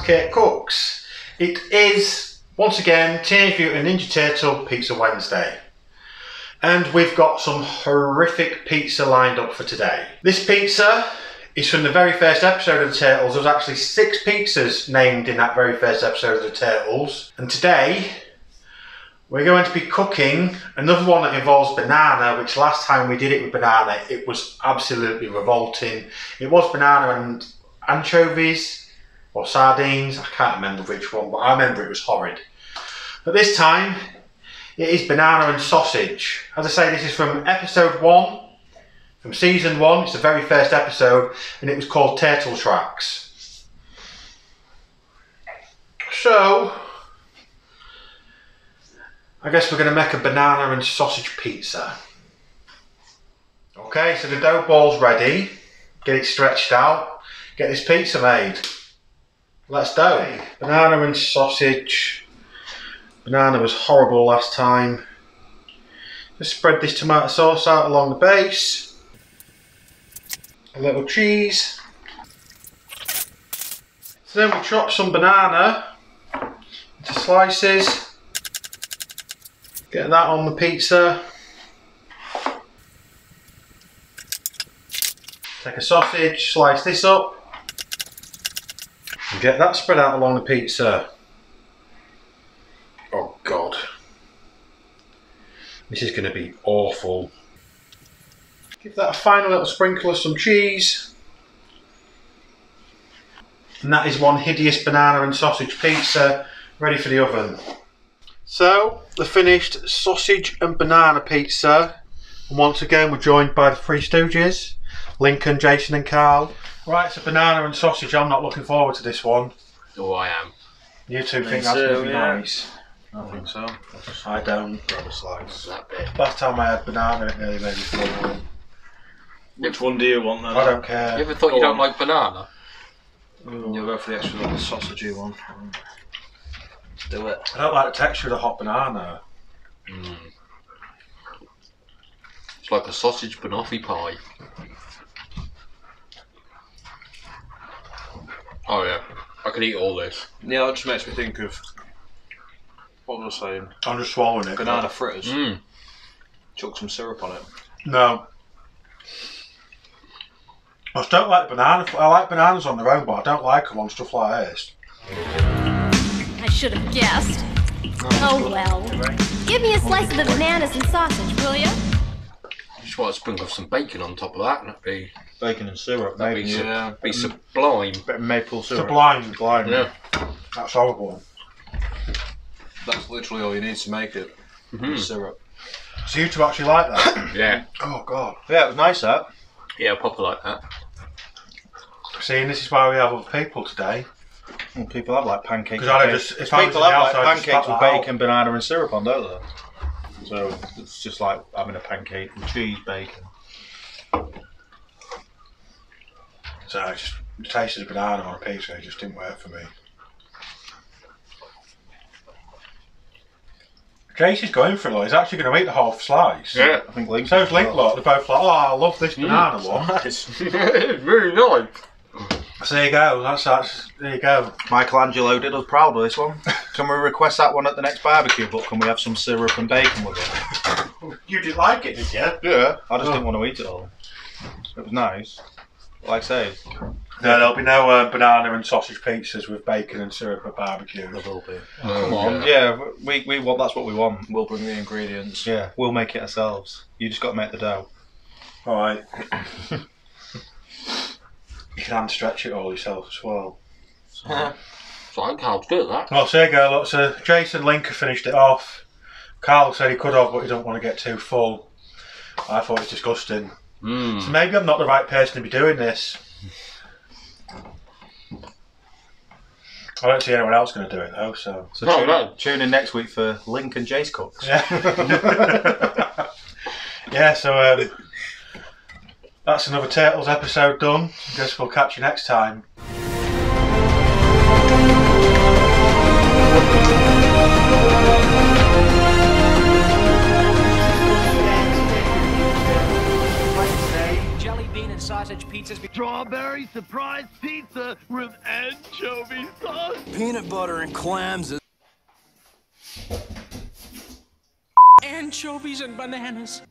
to Kirk Kooks. It is, once again, Teenage Mutant Ninja Turtle Pizza Wednesday. And we've got some horrific pizza lined up for today. This pizza is from the very first episode of the Turtles. There was actually 6 pizzas named in that very first episode of the Turtles. And today, we're going to be cooking another one that involves banana, which last time we did it with banana, it was absolutely revolting. It was banana and anchovies or sardines, I can't remember which one, but I remember it was horrid. But this time, it is banana and sausage. As I say, this is from episode 1, from season 1, it's the very first episode, and it was called Turtle Tracks. So, I guess we're going to make a banana and sausage pizza. Okay, so the dough ball's ready. Get it stretched out. Get this pizza made. Let's do it. Banana and sausage. Banana was horrible last time. Just spread this tomato sauce out along the base. A little cheese. So then we chop some banana into slices. Get that on the pizza. Take a sausage, slice this up. And get that spread out along the pizza. Oh God. This is going to be awful. Give that a final little sprinkle of some cheese. And that is one hideous banana and sausage pizza ready for the oven. So, the finished sausage and banana pizza. And once again, we're joined by the Three Stooges, Lincoln, Jason and Carl. Right, so banana and sausage, I'm not looking forward to this one. Oh, I am. You two think that's going to be nice? I think so. I don't. Grab a slice. That bit. Last time I had banana, it nearly made me fall. Which one do you want then? I don't care. You ever thought you don't like banana? You'll go for the extra little sausagey one. Do it. I don't like the texture of the hot banana. It's like a sausage banoffee pie. Oh yeah, I could eat all this. Yeah, that just makes me think of what was I saying? I'm just swallowing it. Banana fritters. Chuck some syrup on it. No. I just don't like banana. I like bananas on their own, but I don't like them on stuff like this. I should have guessed. Oh well. Give me a slice of the bananas and sausage, will you? Just want to sprinkle some bacon on top of that, and that'd be Bacon and syrup, that'd maybe. be sublime. Bit of maple syrup. Sublime. Sublime. Yeah. That's horrible. That's literally all you need to make it. Syrup. So you two actually like that? Yeah. Oh God. Yeah, it was nice that. Yeah, proper like that. See, and this is why we have other people today. Well, people have like pancakes. Because I just, if I was in People the have house, like I'd just pancakes spat with that bacon, banana and syrup on, don't they? So it's just like having a pancake with cheese, bacon. out. So it's just, the taste of the banana on a pizza, it just didn't work for me. Jason's going for it, look. He's actually going to eat the whole slice. Yeah. I think Link. So's Link, look. They're both like, oh, I love this banana one. Nice. It's really nice. So there you go. That's there you go. Michelangelo did us proud of this one. Can we request that one at the next barbecue? But can we have some syrup and bacon with it? You did like it, did you? Yeah. I just didn't want to eat it all. It was nice. Like I say, No, there'll be no banana and sausage pizzas with bacon and syrup at barbecue. there will be. Come on. Yeah, we want. That's what we want. We'll bring the ingredients. Yeah, we'll make it ourselves. You just got to make the dough. All right. You can hand stretch it all yourself as well. So Carl's good at that. Well, so there you go. Look, so Jason Linker finished it off. Carl said he could have, but he don't want to get too full. I thought it was disgusting. So maybe I'm not the right person to be doing this. I don't see anyone else going to do it though. So Tune in next week for Link and Jace Cooks. yeah. Yeah. So that's another Turtles episode done. I guess we'll catch you next time. Jelly bean and sausage. sausage pizzas. Strawberry surprise pizza with anchovy sauce. Peanut butter and clams. Anchovies and bananas.